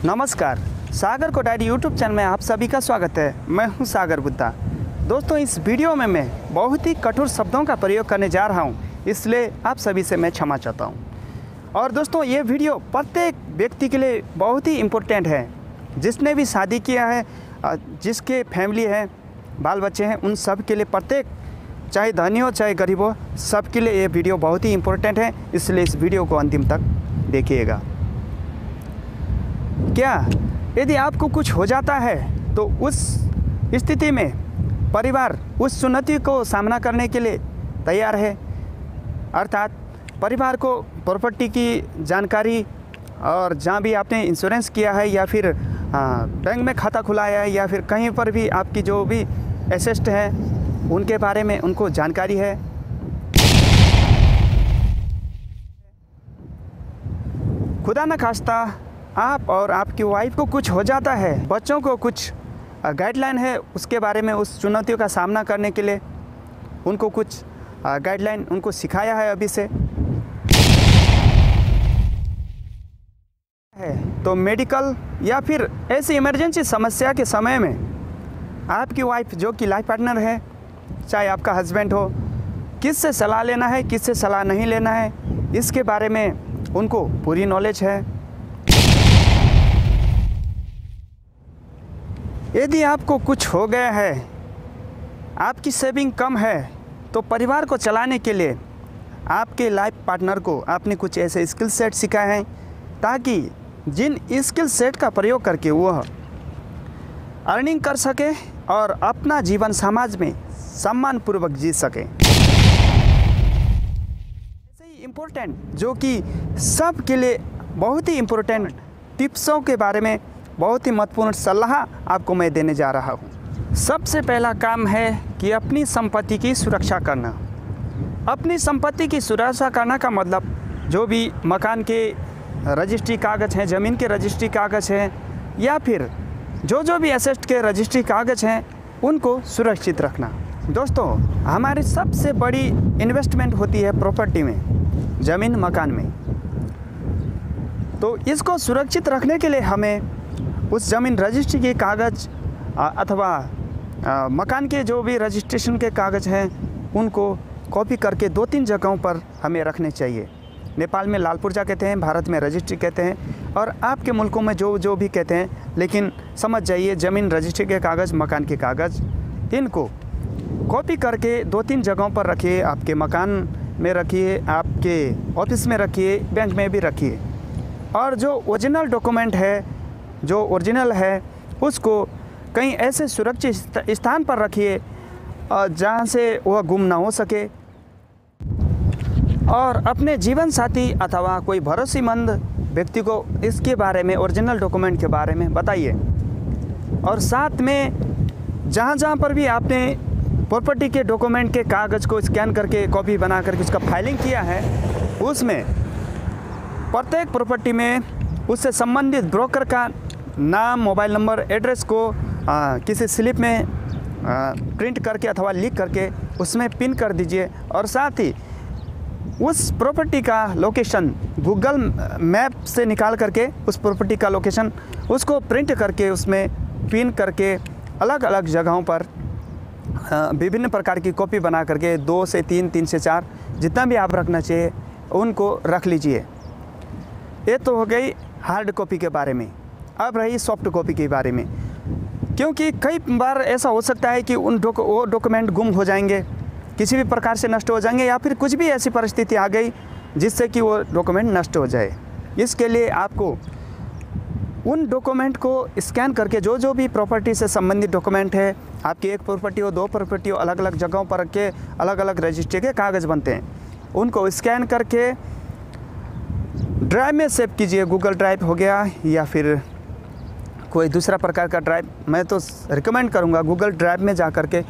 नमस्कार, सागर को diary YouTube channel में आप सभी का स्वागत है। मैं हूं सागर बुद्धा। दोस्तों, इस वीडियो में मैं बहुत ही कठोर शब्दों का प्रयोग करने जा रहा हूं, इसलिए आप सभी से मैं क्षमा चाहता हूं। और दोस्तों, ये वीडियो प्रत्येक व्यक्ति के लिए बहुत ही इम्पोर्टेंट है। जिसने भी शादी किया है, जिसके फैमिली है, बाल बच्चे हैं, उन सब के लिए, प्रत्येक चाहे धनी हो चाहे गरीब हो, सब के लिए ये वीडियो बहुत ही इम्पोर्टेंट है। इसलिए इस वीडियो को अंतिम तक देखिएगा। क्या यदि आपको कुछ हो जाता है तो उस स्थिति में परिवार उस चुनौती को सामना करने के लिए तैयार है? अर्थात परिवार को प्रॉपर्टी की जानकारी और जहाँ भी आपने इंश्योरेंस किया है या फिर बैंक में खाता खुलाया है या फिर कहीं पर भी आपकी जो भी एसेट है उनके बारे में उनको जानकारी है। खुदा न खास्ता आप और आपकी वाइफ को कुछ हो जाता है, बच्चों को कुछ गाइडलाइन है उसके बारे में, उस चुनौतियों का सामना करने के लिए उनको कुछ गाइडलाइन उनको सिखाया है अभी से है। तो मेडिकल या फिर ऐसी इमरजेंसी समस्या के समय में आपकी वाइफ जो कि लाइफ पार्टनर है, चाहे आपका हस्बैंड हो, किससे सलाह लेना है, किससे सलाह नहीं लेना है, इसके बारे में उनको पूरी नॉलेज है। यदि आपको कुछ हो गया है, आपकी सेविंग कम है, तो परिवार को चलाने के लिए आपके लाइफ पार्टनर को आपने कुछ ऐसे स्किल सेट सिखाए हैं ताकि जिन स्किल सेट का प्रयोग करके वह अर्निंग कर सके और अपना जीवन समाज में सम्मानपूर्वक जी सके। ऐसे ही इम्पोर्टेंट जो कि सब के लिए बहुत ही इम्पोर्टेंट टिप्सों के बारे में बहुत ही महत्वपूर्ण सलाह आपको मैं देने जा रहा हूँ। सबसे पहला काम है कि अपनी संपत्ति की सुरक्षा करना। अपनी संपत्ति की सुरक्षा करना का मतलब जो भी मकान के रजिस्ट्री कागज़ हैं, ज़मीन के रजिस्ट्री कागज़ हैं या फिर जो भी एसेट के रजिस्ट्री कागज़ हैं उनको सुरक्षित रखना। दोस्तों, हमारी सबसे बड़ी इन्वेस्टमेंट होती है प्रॉपर्टी में, ज़मीन मकान में। तो इसको सुरक्षित रखने के लिए हमें उस ज़मीन रजिस्ट्री के कागज़ अथवा मकान के जो भी रजिस्ट्रेशन के कागज़ हैं उनको कॉपी करके 2-3 जगहों पर हमें रखने चाहिए। नेपाल में लाल पुर्जा कहते हैं, भारत में रजिस्ट्री कहते हैं और आपके मुल्कों में जो भी कहते हैं, लेकिन समझ जाइए ज़मीन रजिस्ट्री के कागज़, मकान के कागज़, इनको कॉपी करके 2-3 जगहों पर रखिए। आपके मकान में रखिए, आपके ऑफिस में रखिए, बैंक में भी रखिए। और जो ओरिजिनल डॉक्यूमेंट है, जो ओरिजिनल है, उसको कहीं ऐसे सुरक्षित स्थान पर रखिए जहाँ से वह गुम ना हो सके। और अपने जीवन साथी अथवा कोई भरोसेमंद व्यक्ति को इसके बारे में, ओरिजिनल डॉक्यूमेंट के बारे में बताइए। और साथ में जहाँ पर भी आपने प्रॉपर्टी के डॉक्यूमेंट के कागज़ को स्कैन करके कॉपी बना करके उसका फाइलिंग किया है, उसमें प्रत्येक प्रॉपर्टी में उससे संबंधित ब्रोकर का नाम, मोबाइल नंबर, एड्रेस को किसी स्लिप में प्रिंट करके अथवा लिख करके उसमें पिन कर दीजिए। और साथ ही उस प्रॉपर्टी का लोकेशन गूगल मैप से निकाल करके उस प्रॉपर्टी का लोकेशन उसको प्रिंट करके उसमें पिन करके अलग अलग जगहों पर विभिन्न प्रकार की कॉपी बना करके 2 से 3, 3 से 4 जितना भी आप रखना चाहिए उनको रख लीजिए। ये तो हो गई हार्ड कॉपी के बारे में। अब रही सॉफ्ट कॉपी के बारे में, क्योंकि कई बार ऐसा हो सकता है कि वो डॉक्यूमेंट गुम हो जाएंगे, किसी भी प्रकार से नष्ट हो जाएंगे या फिर कुछ भी ऐसी परिस्थिति आ गई जिससे कि वो डॉक्यूमेंट नष्ट हो जाए। इसके लिए आपको उन डॉक्यूमेंट को स्कैन करके जो भी प्रॉपर्टी से संबंधित डॉक्यूमेंट है, आपकी एक प्रॉपर्टी हो, 2 प्रॉपर्टी हो, अलग अलग जगहों पर रख के अलग अलग रजिस्ट्री के कागज़ बनते हैं, उनको स्कैन करके ड्राइव में सेव कीजिए। गूगल ड्राइव हो गया या फिर कोई दूसरा प्रकार का ड्राइव, मैं तो रिकमेंड करूंगा गूगल ड्राइव में जा कर के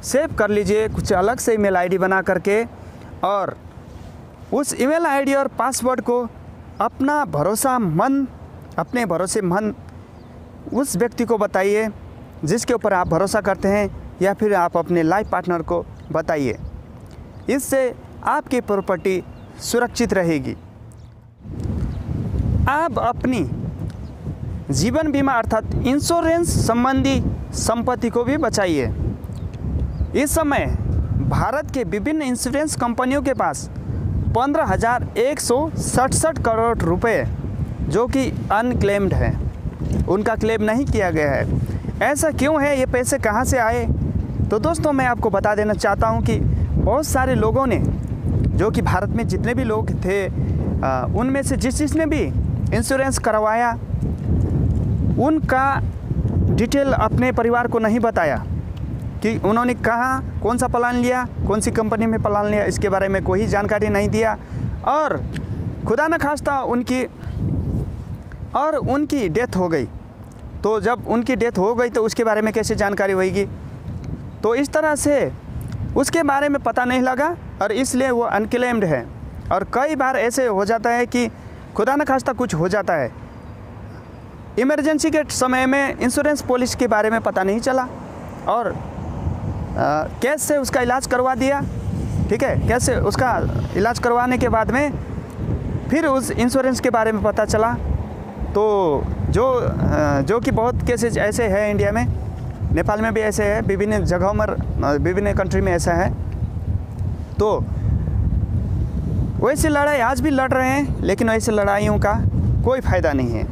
सेव कर लीजिए, कुछ अलग से ईमेल आईडी बना करके। और उस ईमेल आईडी और पासवर्ड को अपने भरोसेमंद उस व्यक्ति को बताइए जिसके ऊपर आप भरोसा करते हैं, या फिर आप अपने लाइफ पार्टनर को बताइए। इससे आपकी प्रॉपर्टी सुरक्षित रहेगी। आप अपनी जीवन बीमा अर्थात इंश्योरेंस संबंधी संपत्ति को भी बचाइए। इस समय भारत के विभिन्न इंश्योरेंस कंपनियों के पास 15,167 करोड़ रुपए जो कि अनक्लेम्ड है, उनका क्लेम नहीं किया गया है। ऐसा क्यों है, ये पैसे कहाँ से आए? तो दोस्तों मैं आपको बता देना चाहता हूँ कि बहुत सारे लोगों ने, जो कि भारत में जितने भी लोग थे, उनमें से जिसने भी इंश्योरेंस करवाया उनका डिटेल अपने परिवार को नहीं बताया कि उन्होंने कहाँ कौन सा प्लान लिया, कौन सी कंपनी में प्लान लिया, इसके बारे में कोई जानकारी नहीं दिया। और खुदा न खास्ता उनकी डेथ हो गई, तो जब उनकी डेथ हो गई तो उसके बारे में कैसे जानकारी होगी? तो इस तरह से उसके बारे में पता नहीं लगा और इसलिए वो अनक्लेम्ड है। और कई बार ऐसे हो जाता है कि खुदा न खास्ता कुछ हो जाता है, इमरजेंसी के समय में इंश्योरेंस पॉलिसी के बारे में पता नहीं चला और कैश से उसका इलाज करवा दिया। ठीक है, कैश से उसका इलाज करवाने के बाद में फिर उस इंश्योरेंस के बारे में पता चला। तो जो कि बहुत केसेज ऐसे हैं इंडिया में, नेपाल में भी ऐसे है, विभिन्न जगहों में, विभिन्न कंट्री में ऐसा है। तो वैसे लड़ाई आज भी लड़ रहे हैं, लेकिन वैसे लड़ाइयों का कोई फ़ायदा नहीं है।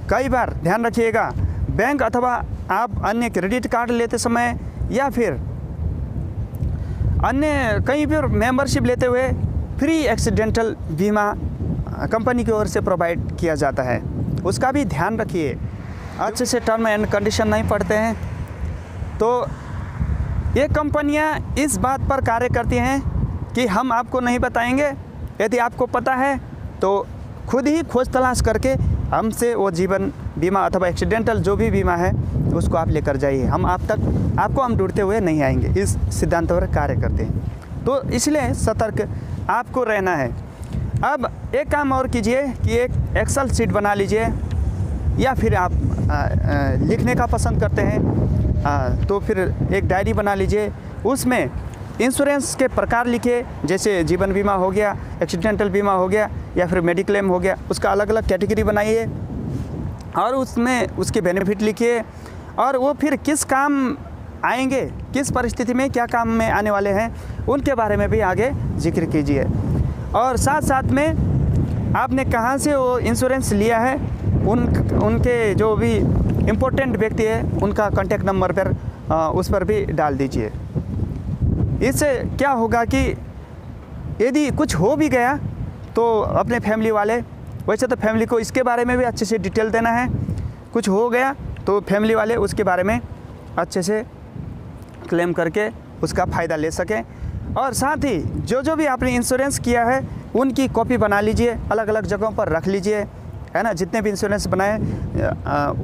कई बार ध्यान रखिएगा, बैंक अथवा आप अन्य क्रेडिट कार्ड लेते समय या फिर अन्य कहीं पर मेंबरशिप लेते हुए फ्री एक्सीडेंटल बीमा कंपनी की ओर से प्रोवाइड किया जाता है, उसका भी ध्यान रखिए। अच्छे से टर्म एंड कंडीशन नहीं पढ़ते हैं तो ये कंपनियां इस बात पर कार्य करती हैं कि हम आपको नहीं बताएंगे, यदि आपको पता है तो खुद ही खोज तलाश करके हमसे वो जीवन बीमा अथवा एक्सीडेंटल जो भी बीमा है उसको आप लेकर जाइए, हम आपको हम ढूंढते हुए नहीं आएंगे। इस सिद्धांत पर कार्य करते हैं, तो इसलिए सतर्क आपको रहना है। अब एक काम और कीजिए कि एक एक्सेल शीट बना लीजिए, या फिर आप लिखने का पसंद करते हैं तो फिर एक डायरी बना लीजिए, उसमें इंश्योरेंस के प्रकार लिखिए, जैसे जीवन बीमा हो गया, एक्सीडेंटल बीमा हो गया या फिर मेडिक्लेम हो गया, उसका अलग अलग कैटेगरी बनाइए और उसमें उसके बेनिफिट लिखिए और वो फिर किस काम आएंगे, किस परिस्थिति में क्या काम में आने वाले हैं, उनके बारे में भी आगे जिक्र कीजिए। और साथ साथ में आपने कहाँ से वो इंश्योरेंस लिया है, उनके जो भी इम्पोर्टेंट व्यक्ति है उनका कॉन्टैक्ट नंबर पर उस पर भी डाल दीजिए। इससे क्या होगा कि यदि कुछ हो भी गया तो अपने फैमिली वाले, वैसे तो फैमिली को इसके बारे में भी अच्छे से डिटेल देना है, कुछ हो गया तो फैमिली वाले उसके बारे में अच्छे से क्लेम करके उसका फ़ायदा ले सकें। और साथ ही जो भी आपने इंश्योरेंस किया है उनकी कॉपी बना लीजिए, अलग अलग जगहों पर रख लीजिए, है ना। जितने भी इंश्योरेंस बनाए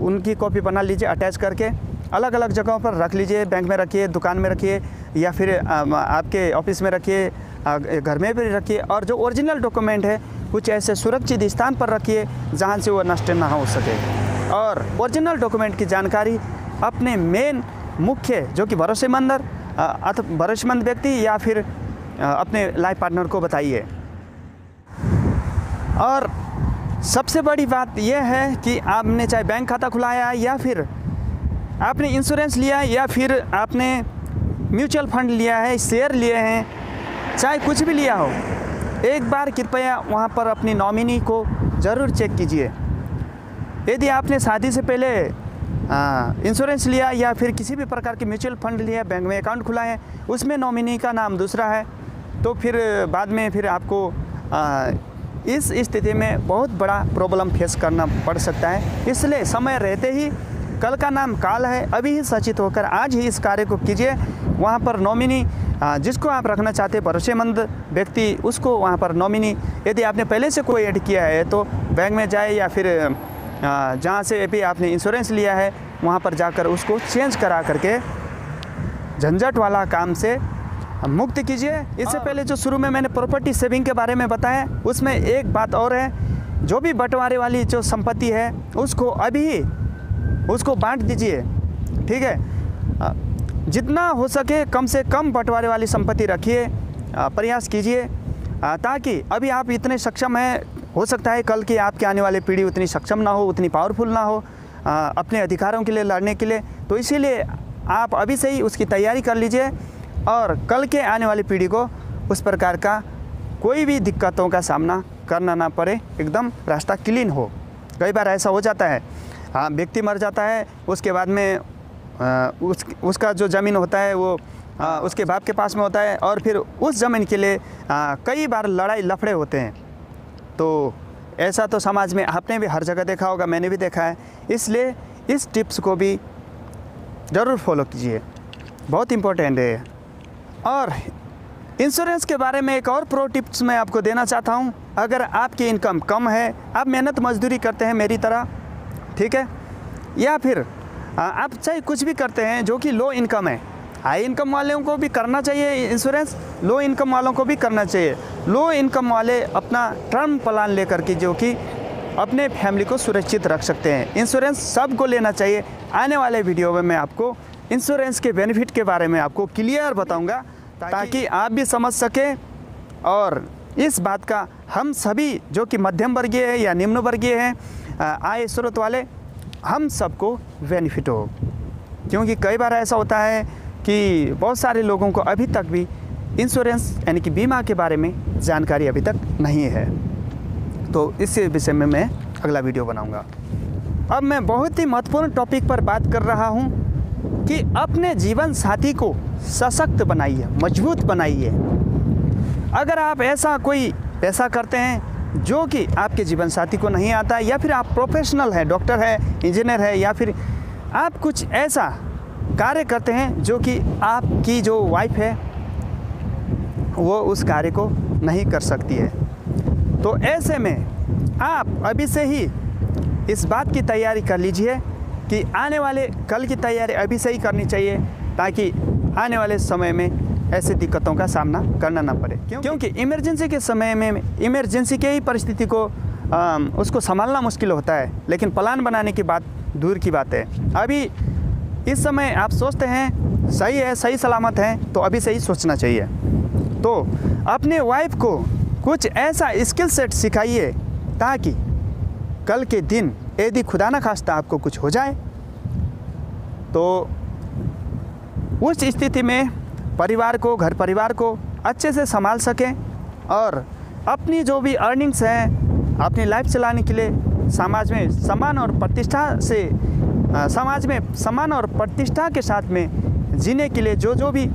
उनकी कॉपी बना लीजिए, अटैच करके अलग अलग जगहों पर रख लीजिए, बैंक में रखिए, दुकान में रखिए या फिर आपके ऑफिस में रखिए, घर में भी रखिए। और जो ओरिजिनल डॉक्यूमेंट है कुछ ऐसे सुरक्षित स्थान पर रखिए जहाँ से वो नष्ट ना हो सके। और ओरिजिनल डॉक्यूमेंट की जानकारी अपने मेन मुख्य जो कि भरोसेमंद व्यक्ति या फिर अपने लाइफ पार्टनर को बताइए। और सबसे बड़ी बात यह है कि आपने चाहे बैंक खाता खुलाया या फिर आपने इंश्योरेंस लिया या फिर आपने म्यूचुअल फंड लिया है, शेयर लिए हैं, चाहे कुछ भी लिया हो, एक बार कृपया वहाँ पर अपनी नॉमिनी को ज़रूर चेक कीजिए। यदि आपने शादी से पहले इंश्योरेंस लिया या फिर किसी भी प्रकार के म्यूचुअल फंड लिया, बैंक में अकाउंट खुला है, उसमें नॉमिनी का नाम दूसरा है, तो फिर बाद में फिर आपको इस स्थिति में बहुत बड़ा प्रॉब्लम फेस करना पड़ सकता है। इसलिए समय रहते ही, कल का नाम काल है, अभी ही सचेत होकर आज ही इस कार्य को कीजिए। वहाँ पर नॉमिनी जिसको आप रखना चाहते हैं, भरोसेमंद व्यक्ति, उसको वहाँ पर नॉमिनी, यदि आपने पहले से कोई ऐड किया है तो बैंक में जाए या फिर जहाँ से भी आपने इंश्योरेंस लिया है वहाँ पर जाकर उसको चेंज करा करके झंझट वाला काम से मुक्त कीजिए। इससे पहले जो शुरू में मैंने प्रॉपर्टी सेविंग के बारे में बताया, उसमें एक बात और है, जो भी बंटवारे वाली जो संपत्ति है उसको अभी उसको बांट दीजिए, ठीक है। जितना हो सके कम से कम बंटवारे वाली संपत्ति रखिए, प्रयास कीजिए, ताकि अभी आप इतने सक्षम हैं, हो सकता है कल की आपके आने वाली पीढ़ी उतनी सक्षम ना हो, उतनी पावरफुल ना हो अपने अधिकारों के लिए लड़ने के लिए। तो इसीलिए आप अभी से ही उसकी तैयारी कर लीजिए और कल के आने वाली पीढ़ी को उस प्रकार का कोई भी दिक्कतों का सामना करना ना पड़े, एकदम रास्ता क्लीन हो। कई बार ऐसा हो जाता है, व्यक्ति मर जाता है, उसके बाद में उसका जो ज़मीन होता है वो उसके बाप के पास में होता है और फिर उस ज़मीन के लिए कई बार लड़ाई लफड़े होते हैं। तो ऐसा तो समाज में आपने भी हर जगह देखा होगा, मैंने भी देखा है। इसलिए इस टिप्स को भी ज़रूर फॉलो कीजिए, बहुत इम्पोर्टेंट है। और इंश्योरेंस के बारे में एक और प्रो टिप्स मैं आपको देना चाहता हूँ। अगर आपकी इनकम कम है, आप मेहनत मजदूरी करते हैं मेरी तरह, ठीक है, या फिर आप चाहे कुछ भी करते हैं जो कि लो इनकम है, हाई इनकम वालों को भी करना चाहिए इंश्योरेंस, लो इनकम वालों को भी करना चाहिए। लो इनकम वाले अपना टर्म प्लान लेकर के जो कि अपने फैमिली को सुरक्षित रख सकते हैं। इंश्योरेंस सबको लेना चाहिए। आने वाले वीडियो में मैं आपको इंश्योरेंस के बेनिफिट के बारे में आपको क्लियर बताऊंगा ताकि आप भी समझ सकें और इस बात का हम सभी जो कि मध्यम वर्गीय है या निम्न वर्गीय हैं, आय स्रोत वाले, हम सबको बेनिफिट हो। क्योंकि कई बार ऐसा होता है कि बहुत सारे लोगों को अभी तक भी इंश्योरेंस यानी कि बीमा के बारे में जानकारी अभी तक नहीं है। तो इस विषय में मैं अगला वीडियो बनाऊंगा। अब मैं बहुत ही महत्वपूर्ण टॉपिक पर बात कर रहा हूं कि अपने जीवन साथी को सशक्त बनाइए, मजबूत बनाइए। अगर आप ऐसा करते हैं जो कि आपके जीवन साथी को नहीं आता, या फिर आप प्रोफेशनल हैं, डॉक्टर है, इंजीनियर है, या फिर आप कुछ ऐसा कार्य करते हैं जो कि आपकी जो वाइफ है वो उस कार्य को नहीं कर सकती है, तो ऐसे में आप अभी से ही इस बात की तैयारी कर लीजिए कि आने वाले कल की तैयारी अभी से ही करनी चाहिए ताकि आने वाले समय में ऐसे दिक्कतों का सामना करना ना पड़े। क्योंकि इमरजेंसी के समय में इमरजेंसी के ही परिस्थिति को उसको संभालना मुश्किल होता है, लेकिन प्लान बनाने की बात दूर की बात है। अभी इस समय आप सोचते हैं सही है, सही सलामत है, तो अभी से ही सोचना चाहिए। तो अपने वाइफ को कुछ ऐसा स्किल सेट सिखाइए ताकि कल के दिन यदि खुदा न खास्ता आपको कुछ हो जाए तो उस स्थिति में परिवार को, घर परिवार को अच्छे से संभाल सकें और अपनी जो भी अर्निंग्स हैं अपनी लाइफ चलाने के लिए समाज में सम्मान और प्रतिष्ठा के साथ में जीने के लिए जो भी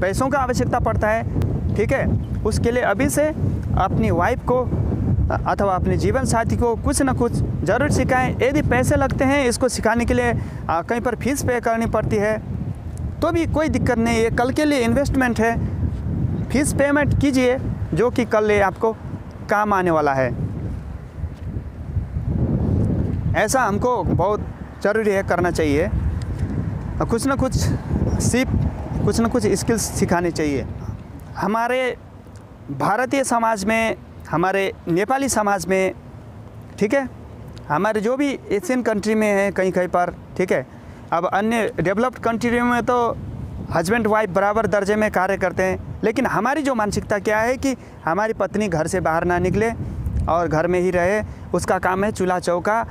पैसों का आवश्यकता पड़ता है, ठीक है, उसके लिए अभी से अपनी वाइफ को अथवा अपने जीवन साथी को कुछ न कुछ ज़रूर सिखाएं। यदि पैसे लगते हैं इसको सिखाने के लिए, कहीं पर फीस पे करनी पड़ती है तो भी कोई दिक्कत नहीं है, कल के लिए इन्वेस्टमेंट है, फीस पेमेंट कीजिए जो कि कल आपको काम आने वाला है। ऐसा हमको बहुत ज़रूरी है, करना चाहिए। कुछ न कुछ स्किल्स सिखाने चाहिए। हमारे भारतीय समाज में, हमारे नेपाली समाज में, ठीक है, हमारे जो भी एशियन कंट्री में है कहीं पर, ठीक है, अब अन्य डेवलप्ड कंट्री में तो हस्बैंड वाइफ बराबर दर्जे में कार्य करते हैं, लेकिन हमारी जो मानसिकता क्या है कि हमारी पत्नी घर से बाहर ना निकले और घर में ही रहे, उसका काम है चूल्हा चौका,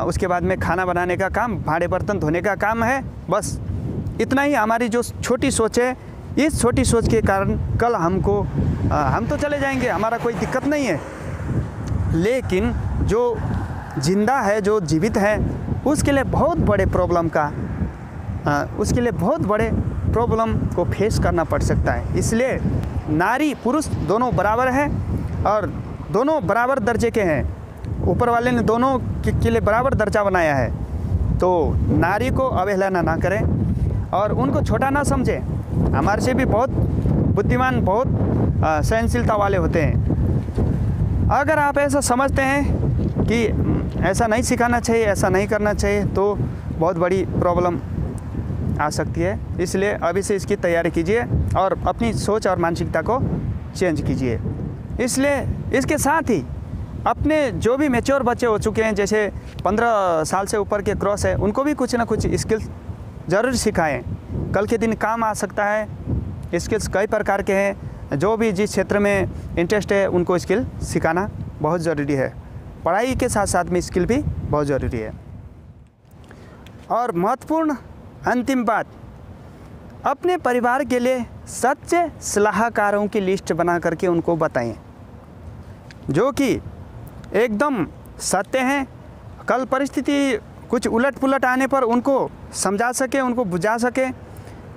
उसके बाद में खाना बनाने का काम, भांडे बर्तन धोने का काम है, बस इतना ही हमारी जो छोटी सोच है। इस छोटी सोच के कारण कल हम तो चले जाएंगे, हमारा कोई दिक्कत नहीं है, लेकिन जो जिंदा है, जो जीवित है, उसके लिए बहुत बड़े प्रॉब्लम को फेस करना पड़ सकता है। इसलिए नारी पुरुष दोनों बराबर हैं और दोनों बराबर दर्जे के हैं। ऊपर वाले ने दोनों के लिए बराबर दर्जा बनाया है, तो नारी को अवहेलना ना करें और उनको छोटा ना समझें। हमारे से भी बहुत बुद्धिमान, बहुत सहनशीलता वाले होते हैं। अगर आप ऐसा समझते हैं कि ऐसा नहीं सिखाना चाहिए, ऐसा नहीं करना चाहिए, तो बहुत बड़ी प्रॉब्लम आ सकती है। इसलिए अभी से इसकी तैयारी कीजिए और अपनी सोच और मानसिकता को चेंज कीजिए। इसलिए इसके साथ ही अपने जो भी मैच्योर बच्चे हो चुके हैं, जैसे 15 साल से ऊपर के क्रॉस है, उनको भी कुछ ना कुछ स्किल्स ज़रूर सिखाएं, कल के दिन काम आ सकता है। स्किल्स कई प्रकार के हैं, जो भी जिस क्षेत्र में इंटरेस्ट है उनको स्किल सिखाना बहुत ज़रूरी है। पढ़ाई के साथ साथ में स्किल भी बहुत ज़रूरी है। और महत्वपूर्ण अंतिम बात, अपने परिवार के लिए सच्चे सलाहकारों की लिस्ट बना करके उनको बताएं, जो कि एकदम सत्य हैं। कल परिस्थिति कुछ उलट पुलट आने पर उनको समझा सके, उनको बुझा सके,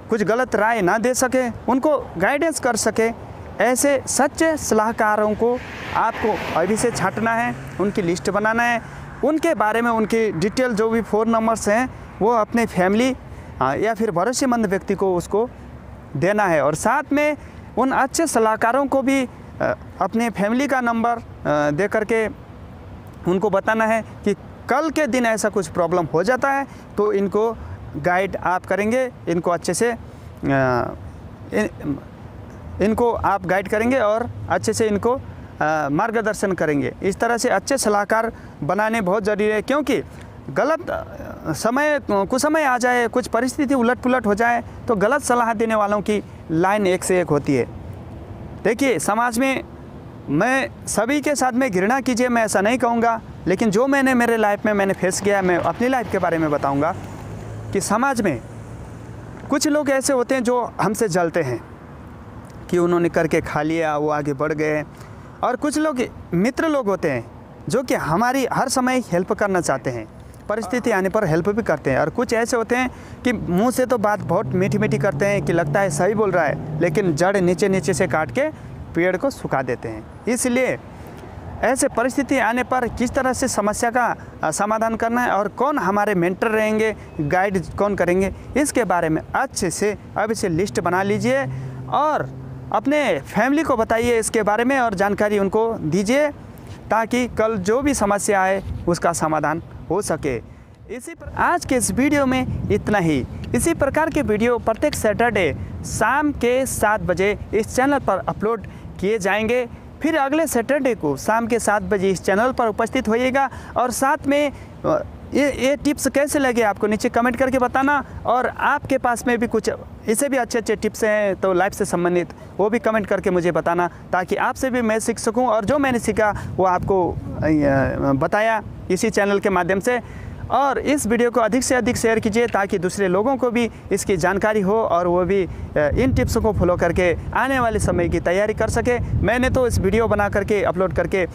कुछ गलत राय ना दे सके, उनको गाइडेंस कर सके। ऐसे सच्चे सलाहकारों को आपको अभी से छांटना है, उनकी लिस्ट बनाना है, उनके बारे में उनकी डिटेल जो भी फ़ोन नंबर्स हैं वो अपने फैमिली या फिर भरोसेमंद व्यक्ति को उसको देना है। और साथ में उन अच्छे सलाहकारों को भी अपने फैमिली का नंबर दे करके उनको बताना है कि कल के दिन ऐसा कुछ प्रॉब्लम हो जाता है तो इनको गाइड आप करेंगे, इनको अच्छे से इनको आप गाइड करेंगे और अच्छे से इनको मार्गदर्शन करेंगे। इस तरह से अच्छे सलाहकार बनाने बहुत ज़रूरी है, क्योंकि गलत समय कुछ समय आ जाए, कुछ परिस्थिति उलट पुलट हो जाए तो गलत सलाह देने वालों की लाइन एक से एक होती है। देखिए, समाज में मैं सभी के साथ में घृणा कीजिए, मैं ऐसा नहीं कहूँगा, लेकिन जो मैंने मेरे लाइफ में मैंने फेस किया, मैं अपनी लाइफ के बारे में बताऊँगा कि समाज में कुछ लोग ऐसे होते हैं जो हमसे जलते हैं कि उन्होंने करके खा लिया, वो आगे बढ़ गए। और कुछ लोग मित्र लोग होते हैं जो कि हमारी हर समय हेल्प करना चाहते हैं, परिस्थिति आने पर हेल्प भी करते हैं। और कुछ ऐसे होते हैं कि मुंह से तो बात बहुत मीठी मीठी करते हैं कि लगता है सही बोल रहा है, लेकिन जड़ नीचे नीचे से काट के पेड़ को सुखा देते हैं। इसलिए ऐसे परिस्थिति आने पर किस तरह से समस्या का समाधान करना है और कौन हमारे मेंटर रहेंगे, गाइड कौन करेंगे, इसके बारे में अच्छे से अभी से लिस्ट बना लीजिए और अपने फैमिली को बताइए इसके बारे में और जानकारी उनको दीजिए, ताकि कल जो भी समस्या आए उसका समाधान हो सके। इसी पर आज के इस वीडियो में इतना ही। इसी प्रकार के वीडियो प्रत्येक सैटरडे शाम के 7 बजे इस चैनल पर अपलोड किए जाएंगे। फिर अगले सैटरडे को शाम के 7 बजे इस चैनल पर उपस्थित होइएगा और साथ में ये टिप्स कैसे लगे आपको नीचे कमेंट करके बताना। और आपके पास में भी कुछ इससे भी अच्छे अच्छे टिप्स हैं तो लाइफ से संबंधित, वो भी कमेंट करके मुझे बताना, ताकि आपसे भी मैं सीख सकूं और जो मैंने सीखा वो आपको बताया इसी चैनल के माध्यम से। और इस वीडियो को अधिक से अधिक शेयर कीजिए ताकि दूसरे लोगों को भी इसकी जानकारी हो और वो भी इन टिप्स को फॉलो करके आने वाले समय की तैयारी कर सके। मैंने तो इस वीडियो बना करके अपलोड करके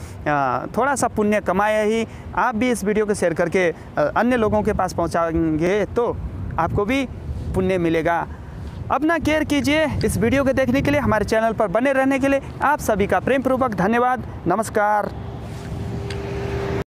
थोड़ा सा पुण्य कमाया ही, आप भी इस वीडियो को शेयर करके अन्य लोगों के पास पहुंचाएंगे तो आपको भी पुण्य मिलेगा। अपना केयर कीजिए। इस वीडियो को देखने के लिए, हमारे चैनल पर बने रहने के लिए आप सभी का प्रेम पूर्वक धन्यवाद। नमस्कार।